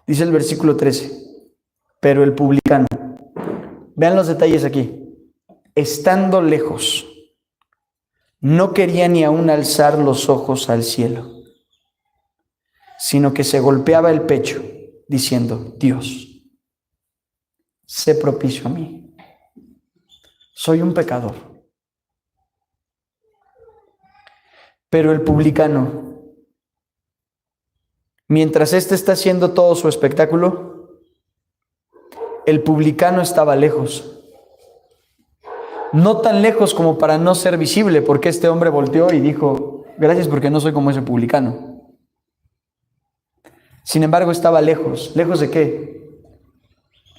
Dice el versículo 13, pero el publicano, vean los detalles aquí, estando lejos, no quería ni aún alzar los ojos al cielo, sino que se golpeaba el pecho, diciendo, Dios, sé propicio a mí. Soy un pecador. Pero el publicano, mientras éste está haciendo todo su espectáculo, el publicano estaba lejos. No tan lejos como para no ser visible, porque este hombre volteó y dijo, gracias porque no soy como ese publicano. Sin embargo, estaba lejos. ¿Lejos de qué?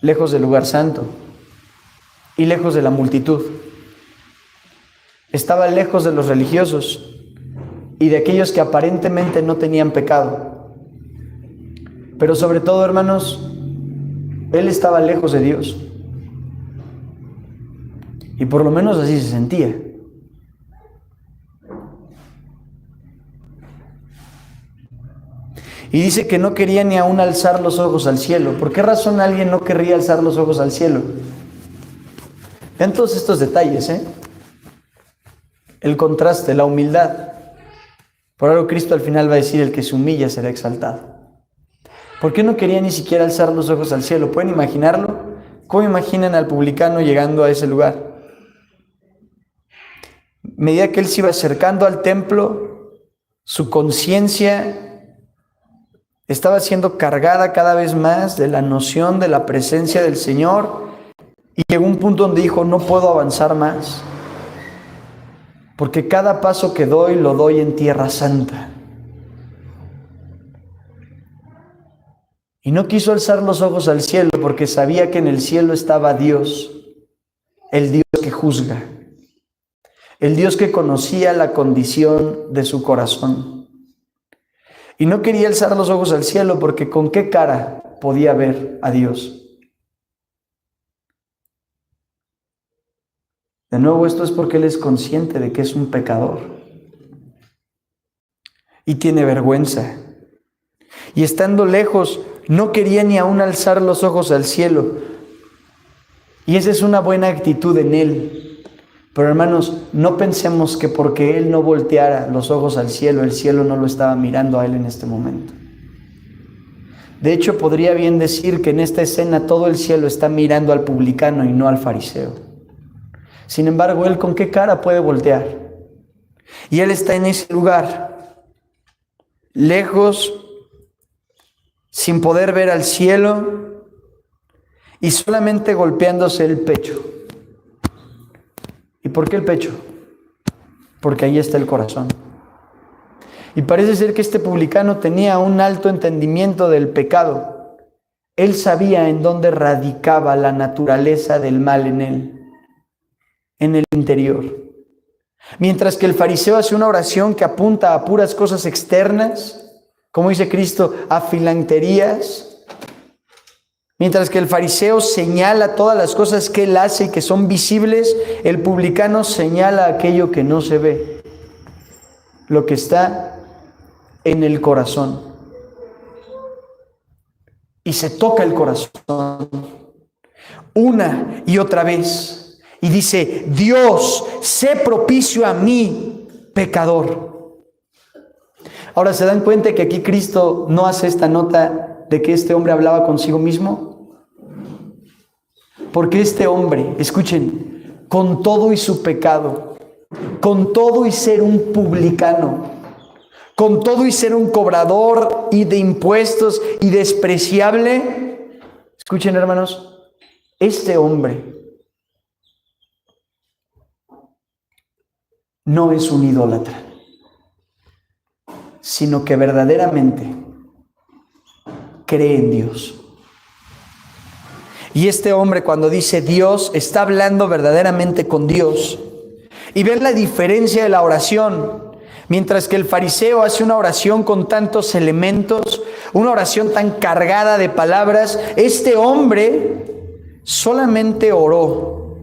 Lejos del lugar santo y lejos de la multitud. Estaba lejos de los religiosos y de aquellos que aparentemente no tenían pecado. Pero sobre todo, hermanos, él estaba lejos de Dios. Y por lo menos así se sentía. Y dice que no quería ni aún alzar los ojos al cielo. ¿Por qué razón alguien no querría alzar los ojos al cielo? Vean todos estos detalles, el contraste, la humildad. Por algo Cristo al final va a decir, el que se humilla será exaltado. ¿Por qué no quería ni siquiera alzar los ojos al cielo? ¿Pueden imaginarlo? ¿Cómo imaginan al publicano llegando a ese lugar? A medida que él se iba acercando al templo, su conciencia estaba siendo cargada cada vez más de la noción de la presencia del Señor, y llegó un punto donde dijo, no puedo avanzar más, porque cada paso que doy, lo doy en tierra santa. Y no quiso alzar los ojos al cielo, porque sabía que en el cielo estaba Dios, el Dios que juzga, el Dios que conocía la condición de su corazón. Y no quería alzar los ojos al cielo, porque ¿con qué cara podía ver a Dios? De nuevo, esto es porque él es consciente de que es un pecador y tiene vergüenza. Y estando lejos, no quería ni aún alzar los ojos al cielo. Y esa es una buena actitud en él. Pero hermanos, no pensemos que porque él no volteara los ojos al cielo, el cielo no lo estaba mirando a él en este momento. De hecho, podría bien decir que en esta escena todo el cielo está mirando al publicano y no al fariseo. Sin embargo, él ¿con qué cara puede voltear? Y él está en ese lugar, lejos, sin poder ver al cielo y solamente golpeándose el pecho. ¿Y por qué el pecho? Porque ahí está el corazón. Y parece ser que este publicano tenía un alto entendimiento del pecado. Él sabía en dónde radicaba la naturaleza del mal en él, en el interior. Mientras que el fariseo hace una oración que apunta a puras cosas externas, como dice Cristo, a filanterías. Mientras que el fariseo señala todas las cosas que él hace y que son visibles, el publicano señala aquello que no se ve, lo que está en el corazón. Y se toca el corazón una y otra vez y dice, Dios, sé propicio a mí, pecador. Ahora, ¿se dan cuenta que aquí Cristo no hace esta nota de que este hombre hablaba consigo mismo? Porque este hombre, escuchen, con todo y su pecado, con todo y ser un publicano, con todo y ser un cobrador y de impuestos y despreciable, escuchen hermanos, este hombre no es un idólatra, sino que verdaderamente cree en Dios. Y este hombre, cuando dice Dios, está hablando verdaderamente con Dios. Y ven la diferencia de la oración. Mientras que el fariseo hace una oración con tantos elementos, una oración tan cargada de palabras, este hombre solamente oró.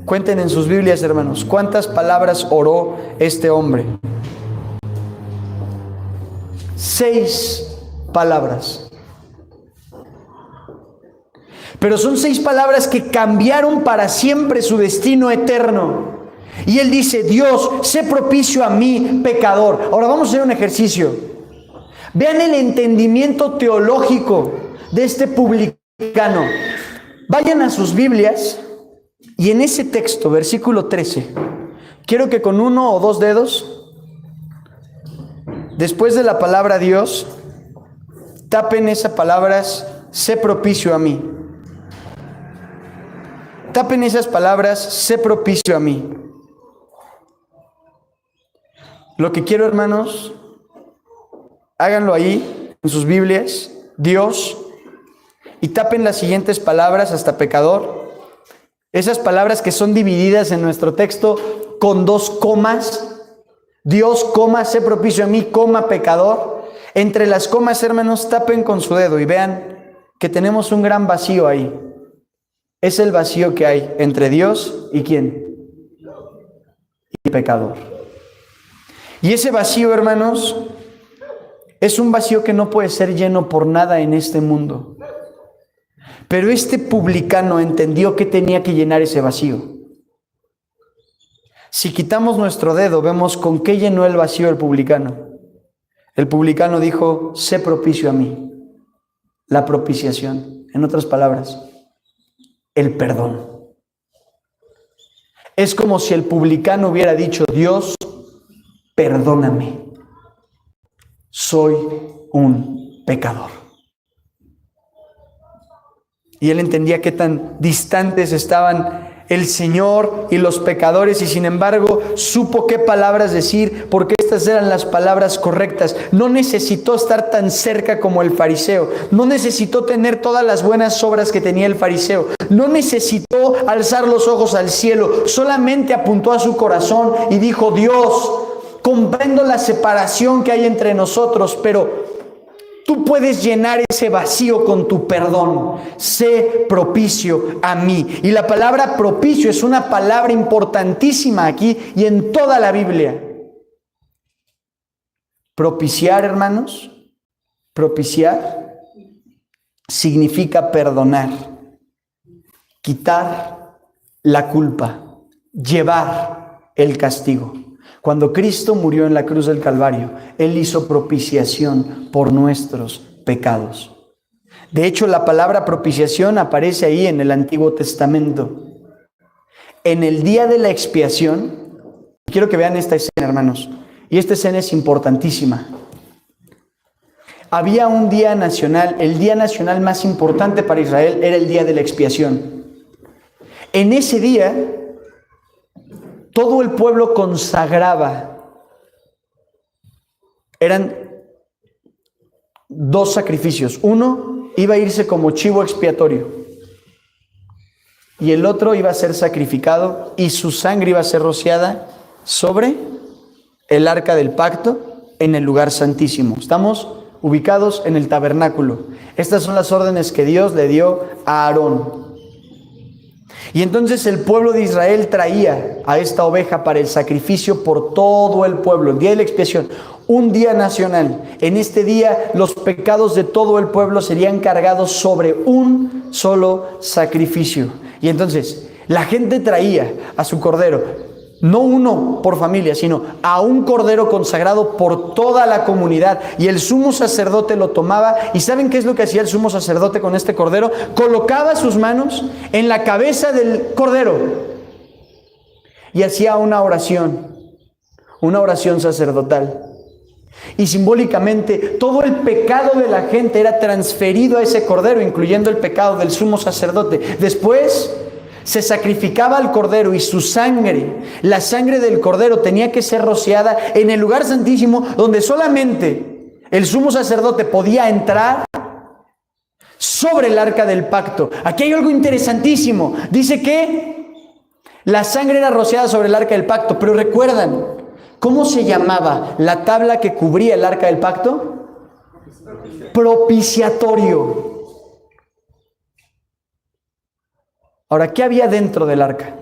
Cuenten en sus Biblias, hermanos, ¿cuántas palabras oró este hombre? 6 palabras. Pero son 6 palabras que cambiaron para siempre su destino eterno. Y él dice: Dios, sé propicio a mí, pecador. Ahora vamos a hacer un ejercicio. Vean el entendimiento teológico de este publicano. Vayan a sus Biblias y en ese texto, versículo 13, quiero que con 1 o 2 dedos, después de la palabra Dios, tapen esas palabras: sé propicio a mí. Tapen esas palabras: sé propicio a mí. Lo que quiero, hermanos, háganlo ahí, en sus Biblias, Dios, y tapen las siguientes palabras hasta pecador. Esas palabras que son divididas en nuestro texto con 2 comas. Dios, coma, sé propicio a mí, coma, pecador. Entre las comas, hermanos, tapen con su dedo y vean que tenemos un gran vacío ahí. Es el vacío que hay entre Dios y ¿quién? Y el pecador. Y ese vacío, hermanos, es un vacío que no puede ser lleno por nada en este mundo. Pero este publicano entendió que tenía que llenar ese vacío. Si quitamos nuestro dedo, vemos con qué llenó el vacío el publicano. El publicano dijo: sé propicio a mí. La propiciación. En otras palabras, el perdón. Es como si el publicano hubiera dicho: Dios, perdóname. Soy un pecador. Y él entendía qué tan distantes estaban el Señor y los pecadores, y sin embargo supo qué palabras decir, porque estas eran las palabras correctas. No necesitó estar tan cerca como el fariseo, no necesitó tener todas las buenas obras que tenía el fariseo, no necesitó alzar los ojos al cielo, solamente apuntó a su corazón y dijo: Dios, comprendo la separación que hay entre nosotros, pero tú puedes llenar ese vacío con tu perdón. Sé propicio a mí. Y la palabra propicio es una palabra importantísima aquí y en toda la Biblia. Propiciar, hermanos, propiciar significa perdonar, quitar la culpa, llevar el castigo. Cuando Cristo murió en la cruz del Calvario, Él hizo propiciación por nuestros pecados. De hecho, la palabra propiciación aparece ahí en el Antiguo Testamento. En el día de la expiación, quiero que vean esta escena, hermanos, y esta escena es importantísima. Había un día nacional, el día nacional más importante para Israel era el día de la expiación. En ese día, todo el pueblo consagraba. Eran 2 sacrificios. Uno iba a irse como chivo expiatorio y el otro iba a ser sacrificado y su sangre iba a ser rociada sobre el arca del pacto en el lugar santísimo. Estamos ubicados en el tabernáculo. Estas son las órdenes que Dios le dio a Aarón. Y entonces el pueblo de Israel traía a esta oveja para el sacrificio por todo el pueblo, el día de la expiación, un día nacional. En este día los pecados de todo el pueblo serían cargados sobre un solo sacrificio. Y entonces la gente traía a su cordero, no uno por familia, sino a un cordero consagrado por toda la comunidad. Y el sumo sacerdote lo tomaba. ¿Y saben qué es lo que hacía el sumo sacerdote con este cordero? Colocaba sus manos en la cabeza del cordero y hacía una oración sacerdotal. Y simbólicamente todo el pecado de la gente era transferido a ese cordero, incluyendo el pecado del sumo sacerdote. Después se sacrificaba al cordero y su sangre, la sangre del cordero, tenía que ser rociada en el lugar santísimo, donde solamente el sumo sacerdote podía entrar, sobre el arca del pacto. Aquí hay algo interesantísimo. Dice que la sangre era rociada sobre el arca del pacto, pero ¿recuerdan cómo se llamaba la tabla que cubría el arca del pacto? Propiciatorio. Ahora, ¿qué había dentro del arca?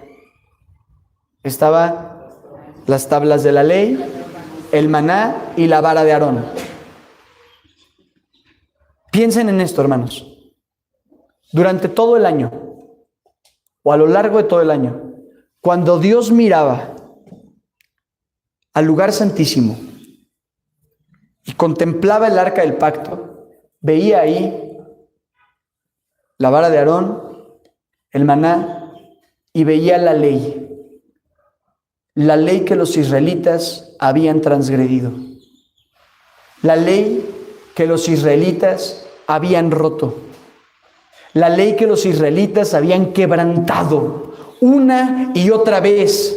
Estaban las tablas de la ley, el maná y la vara de Aarón. Piensen en esto, hermanos. durante todo el año, o a lo largo de todo el año, cuando Dios miraba al lugar santísimo y contemplaba el arca del pacto, veía ahí la vara de Aarón, el maná, y veía la ley que los israelitas habían transgredido, la ley que los israelitas habían roto, la ley que los israelitas habían quebrantado una y otra vez.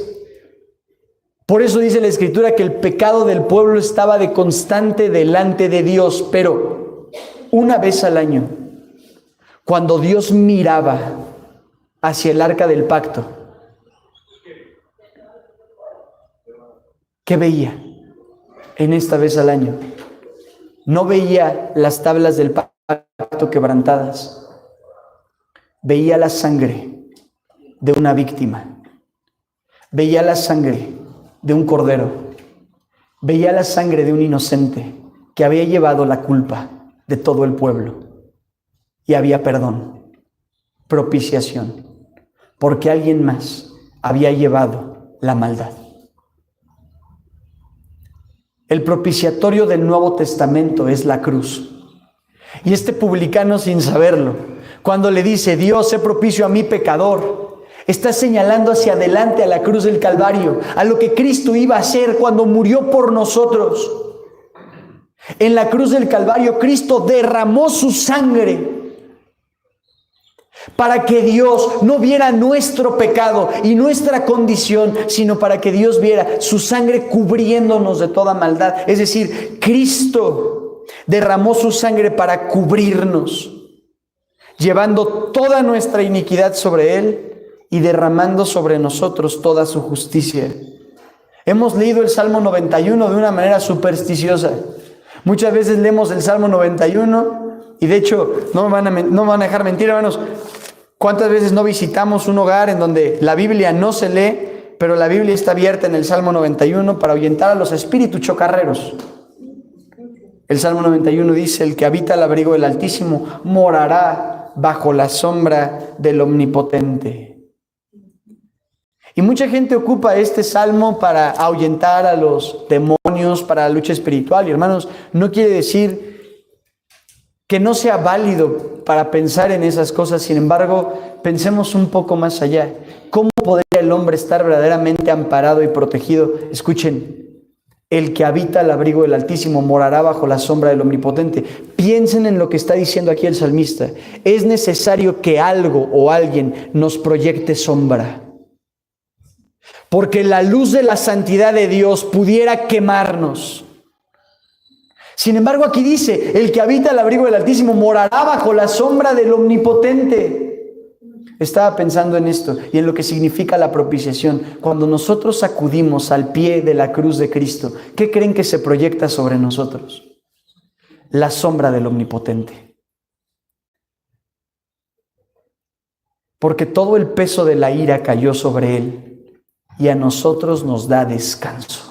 Por eso dice la Escritura que el pecado del pueblo estaba de constante delante de Dios, pero una vez al año, cuando Dios miraba hacia el arca del pacto, ¿qué veía en esta vez al año? No veía las tablas del pacto quebrantadas, veía la sangre de una víctima, veía la sangre de un cordero, veía la sangre de un inocente que había llevado la culpa de todo el pueblo, y había perdón, propiciación, porque alguien más había llevado la maldad. El propiciatorio del Nuevo Testamento es la cruz. Y este publicano, sin saberlo, cuando le dice, Dios, sé propicio a mí pecador, está señalando hacia adelante a la cruz del Calvario, a lo que Cristo iba a hacer cuando murió por nosotros. En la cruz del Calvario, Cristo derramó su sangre para que Dios no viera nuestro pecado y nuestra condición, sino para que Dios viera su sangre cubriéndonos de toda maldad. Es decir, Cristo derramó su sangre para cubrirnos, llevando toda nuestra iniquidad sobre Él y derramando sobre nosotros toda su justicia. Hemos leído el Salmo 91 de una manera supersticiosa. Muchas veces leemos el Salmo 91 y de hecho, no me van a dejar mentir, hermanos. ¿Cuántas veces no visitamos un hogar en donde la Biblia no se lee, pero la Biblia está abierta en el Salmo 91 para ahuyentar a los espíritus chocarreros? El Salmo 91 dice, el que habita al abrigo del Altísimo morará bajo la sombra del Omnipotente. Y mucha gente ocupa este salmo para ahuyentar a los demonios, para la lucha espiritual. Y hermanos, no quiere decir que no sea válido para pensar en esas cosas. Sin embargo, pensemos un poco más allá. ¿Cómo podría el hombre estar verdaderamente amparado y protegido? Escuchen, el que habita al abrigo del Altísimo morará bajo la sombra del Omnipotente. Piensen en lo que está diciendo aquí el salmista. Es necesario que algo o alguien nos proyecte sombra, porque la luz de la santidad de Dios pudiera quemarnos. Sin embargo, aquí dice, el que habita al abrigo del Altísimo morará bajo la sombra del Omnipotente. Estaba pensando en esto y en lo que significa la propiciación. Cuando nosotros acudimos al pie de la cruz de Cristo, ¿qué creen que se proyecta sobre nosotros? La sombra del Omnipotente. Porque todo el peso de la ira cayó sobre Él y a nosotros nos da descanso.